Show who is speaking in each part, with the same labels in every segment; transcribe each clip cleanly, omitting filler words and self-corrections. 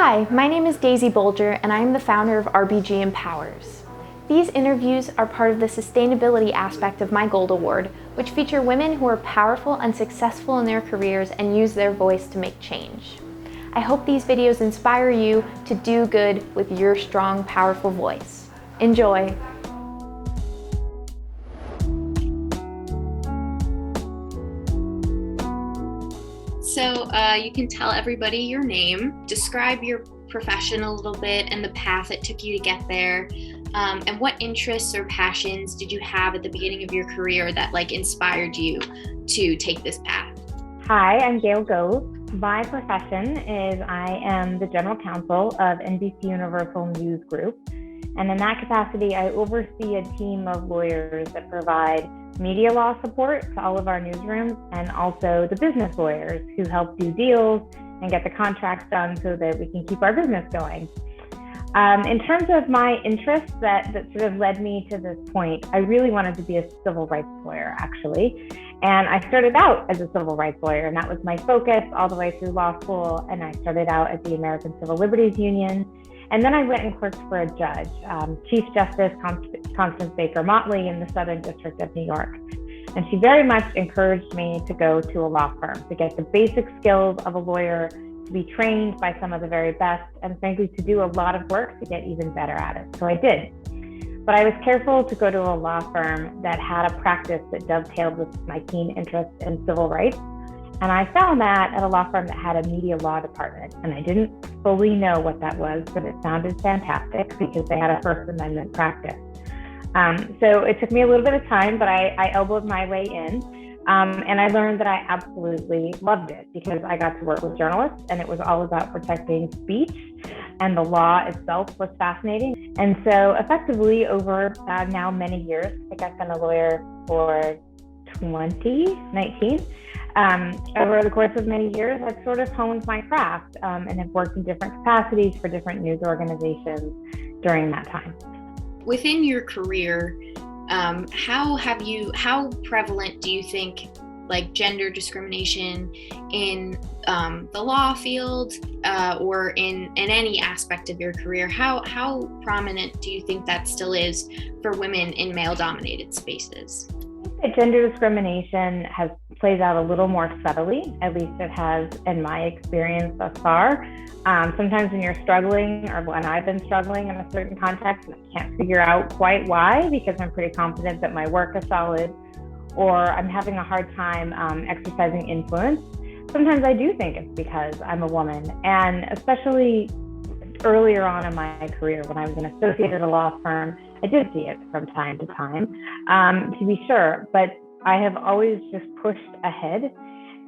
Speaker 1: Hi, my name is Daisy Bolger, and I am the founder of RBG Empowers. These interviews are part of the sustainability aspect of my Gold Award, which feature women who are powerful and successful in their careers and use their voice to make change. I hope these videos inspire you to do good with your strong, powerful voice. Enjoy!
Speaker 2: So you can tell everybody your name, describe your profession a little bit and the path it took you to get there, and what interests or passions did you have at the beginning of your career that inspired you to take this path?
Speaker 3: Hi, I'm Gail Gove. My profession is I am the general counsel of NBCUniversal News Group. And in that capacity, I oversee a team of lawyers that provide media law support to all of our newsrooms, and also the business lawyers who help do deals and get the contracts done so that we can keep our business going. In terms of my interests that sort of led me to this point, I really wanted to be a civil rights lawyer, actually. And I started out as a civil rights lawyer, and that was my focus all the way through law school. And I started out at the American Civil Liberties Union. And then I went and clerked for a judge, Chief Justice Constance Baker Motley in the Southern District of New York. And she very much encouraged me to go to a law firm, to get the basic skills of a lawyer, to be trained by some of the very best, and frankly, to do a lot of work to get even better at it. So I did. But I was careful to go to a law firm that had a practice that dovetailed with my keen interest in civil rights. And I found that at a law firm that had a media law department. And I didn't fully know what that was, but it sounded fantastic because they had a First Amendment practice. So it took me a little bit of time, but I elbowed my way in. And I learned that I absolutely loved it because I got to work with journalists, and it was all about protecting speech, and the law itself was fascinating. And so effectively over now many years, I think I've been a lawyer for 2019. Over the course of many years, I've sort of honed my craft and have worked in different capacities for different news organizations during that time.
Speaker 2: Within your career, how prevalent do you think gender discrimination in the law field or in any aspect of your career? How prominent do you think that still is for women in male-dominated spaces?
Speaker 3: I think that gender discrimination plays out a little more subtly, at least it has in my experience thus far. Sometimes when you're struggling, or when I've been struggling in a certain context and I can't figure out quite why, because I'm pretty confident that my work is solid, or I'm having a hard time exercising influence, sometimes I do think it's because I'm a woman. And especially earlier on in my career, when I was an associate at a law firm, I did see it from time to time, to be sure, but I have always just pushed ahead.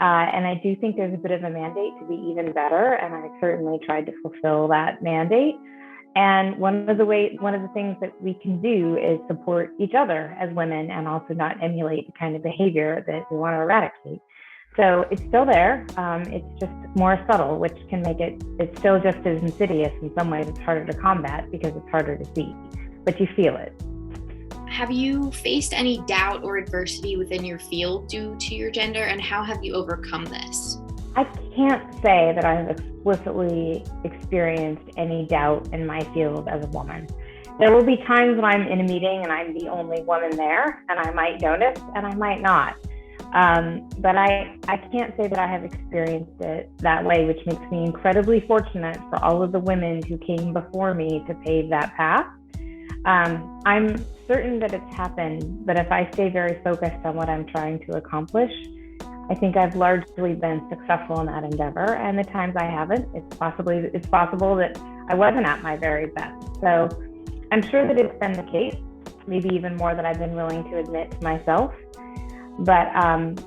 Speaker 3: And I do think there's a bit of a mandate to be even better. And I certainly tried to fulfill that mandate. And one of the things that we can do is support each other as women and also not emulate the kind of behavior that we want to eradicate. So it's still there. It's just more subtle, which can make it's still just as insidious in some ways. It's harder to combat because it's harder to see, but you feel it.
Speaker 2: Have you faced any doubt or adversity within your field due to your gender, and how have you overcome this?
Speaker 3: I can't say that I have explicitly experienced any doubt in my field as a woman. There will be times when I'm in a meeting and I'm the only woman there, and I might notice and I might not. But I can't say that I have experienced it that way, which makes me incredibly fortunate for all of the women who came before me to pave that path. I'm certain that it's happened, but if I stay very focused on what I'm trying to accomplish, I think I've largely been successful in that endeavor. And the times I haven't, it's possible that I wasn't at my very best. So I'm sure that it's been the case, maybe even more than I've been willing to admit to myself. But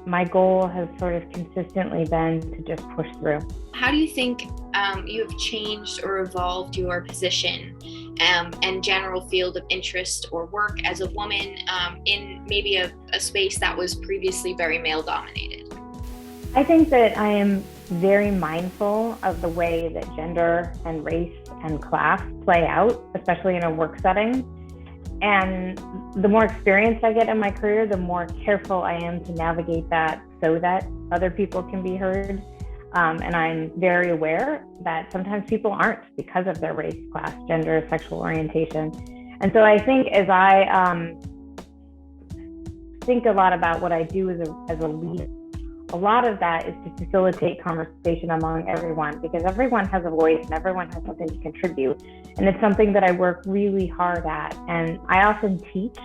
Speaker 3: my goal has sort of consistently been to just push through.
Speaker 2: How do you think you have changed or evolved your position and general field of interest or work as a woman in maybe a space that was previously very male-dominated?
Speaker 3: I think that I am very mindful of the way that gender and race and class play out, especially in a work setting. And the more experience I get in my career, the more careful I am to navigate that so that other people can be heard. And I'm very aware that sometimes people aren't because of their race, class, gender, sexual orientation. And so I think as I think a lot about what I do as a leader, a lot of that is to facilitate conversation among everyone, because everyone has a voice and everyone has something to contribute. And it's something that I work really hard at. And I often teach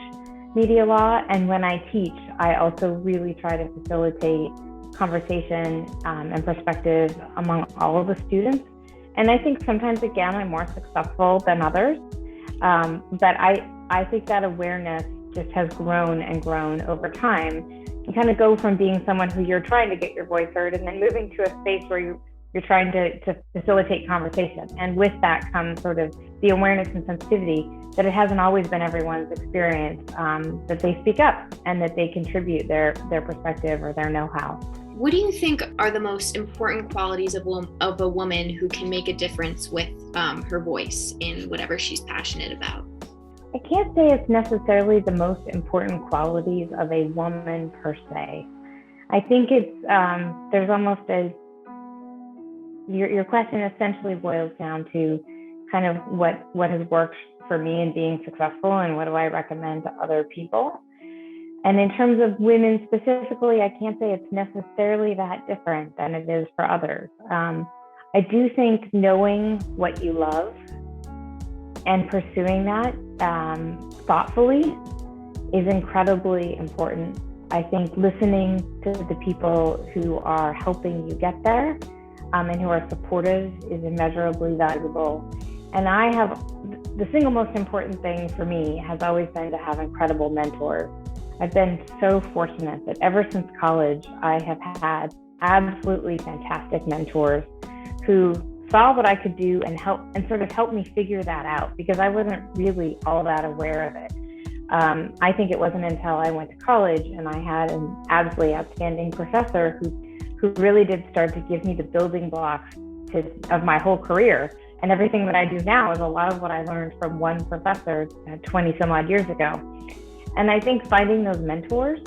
Speaker 3: media law. And when I teach, I also really try to facilitate conversation and perspective among all of the students. And I think sometimes, again, I'm more successful than others. But I think that awareness just has grown and grown over time. You kind of go from being someone who you're trying to get your voice heard and then moving to a space where you're trying to facilitate conversation. And with that comes sort of the awareness and sensitivity that it hasn't always been everyone's experience, that they speak up and that they contribute their perspective or their know-how.
Speaker 2: What do you think are the most important qualities of a woman who can make a difference with her voice in whatever she's passionate about?
Speaker 3: I can't say it's necessarily the most important qualities of a woman per se. I think it's, there's almost your question essentially boils down to kind of what has worked for me in being successful and what do I recommend to other people. And in terms of women specifically, I can't say it's necessarily that different than it is for others. I do think knowing what you love and pursuing that thoughtfully is incredibly important. I think listening to the people who are helping you get there and who are supportive is immeasurably valuable. And I have, the single most important thing for me has always been to have incredible mentors. I've been so fortunate that ever since college, I have had absolutely fantastic mentors who saw what I could do and sort of helped me figure that out, because I wasn't really all that aware of it. I think it wasn't until I went to college and I had an absolutely outstanding professor who really did start to give me the building blocks of my whole career. And everything that I do now is a lot of what I learned from one professor 20 some odd years ago. And I think finding those mentors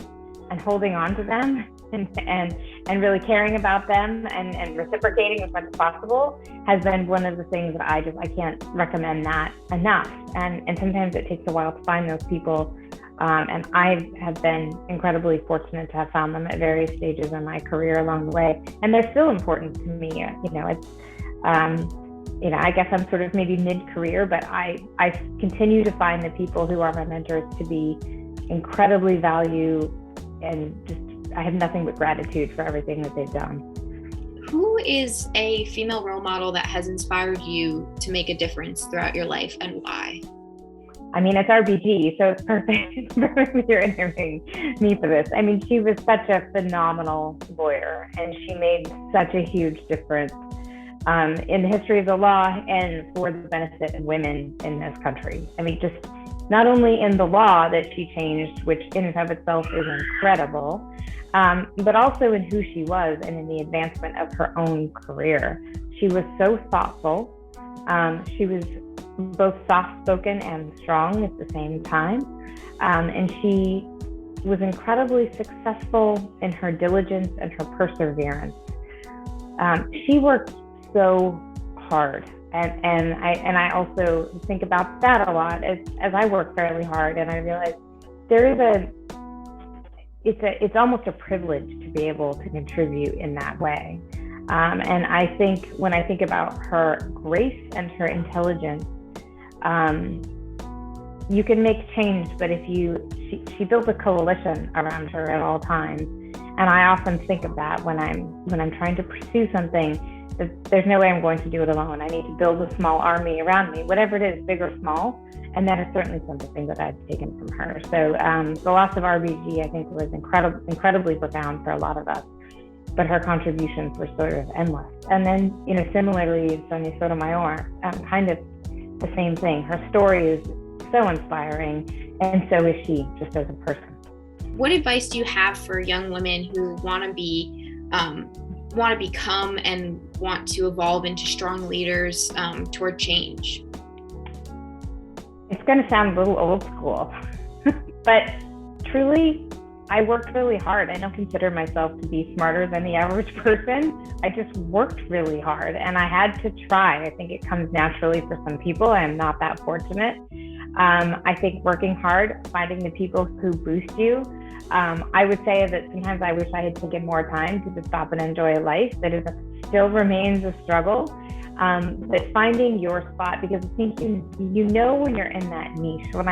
Speaker 3: and holding on to them and really caring about them and reciprocating as much as possible has been one of the things that I can't recommend that enough. And sometimes it takes a while to find those people. And I have been incredibly fortunate to have found them at various stages in my career along the way. And they're still important to me. I guess I'm sort of maybe mid-career, but I continue to find the people who are my mentors to be incredibly valued, and just I have nothing but gratitude for everything that they've done.
Speaker 2: Who is a female role model that has inspired you to make a difference throughout your life, and why?
Speaker 3: I mean, it's RBG, so it's perfect for you're interviewing me for this. I mean, she was such a phenomenal lawyer, and she made such a huge difference in the history of the law and for the benefit of women in this country. I mean, just not only in the law that she changed, which in and of itself is incredible, but also in who she was and in the advancement of her own career. She was so thoughtful. She was both soft-spoken and strong at the same time. And she was incredibly successful in her diligence and her perseverance. She worked so hard. And I also think about that a lot as I work fairly hard, and I realize it's almost a privilege to be able to contribute in that way. And I think when I think about her grace and her intelligence, you can make change, but she built a coalition around her at all times. And I often think of that when I'm trying to pursue something. There's no way I'm going to do it alone. I need to build a small army around me, whatever it is, big or small. And that is certainly something that I've taken from her. So the loss of RBG, I think, was incredibly profound for a lot of us. But her contributions were sort of endless. And then, similarly, Sonia Sotomayor, kind of the same thing. Her story is so inspiring, and so is she, just as a person.
Speaker 2: What advice do you have for young women who want to become and want to evolve into strong leaders toward change?
Speaker 3: It's going to sound a little old school, but truly I worked really hard. I don't consider myself to be smarter than the average person. I just worked really hard and I had to try. I think it comes naturally for some people. I am not that fortunate. I think working hard, finding the people who boost you. I would say that sometimes I wish I had taken more time to just stop and enjoy life. That is still remains a struggle. But finding your spot, because I think you know when you're in that niche. When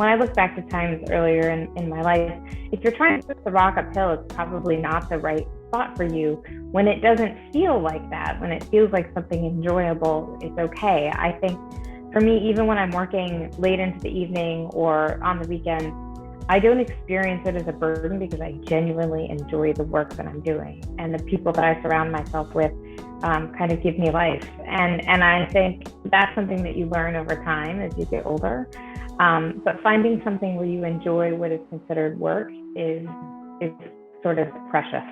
Speaker 3: I look back to times earlier in my life, if you're trying to push the rock uphill, it's probably not the right spot for you. When it doesn't feel like that, when it feels like something enjoyable, it's okay. I think for me, even when I'm working late into the evening or on the weekend, I don't experience it as a burden because I genuinely enjoy the work that I'm doing. And the people that I surround myself with kind of give me life. And I think that's something that you learn over time as you get older. But finding something where you enjoy what is considered work is sort of precious.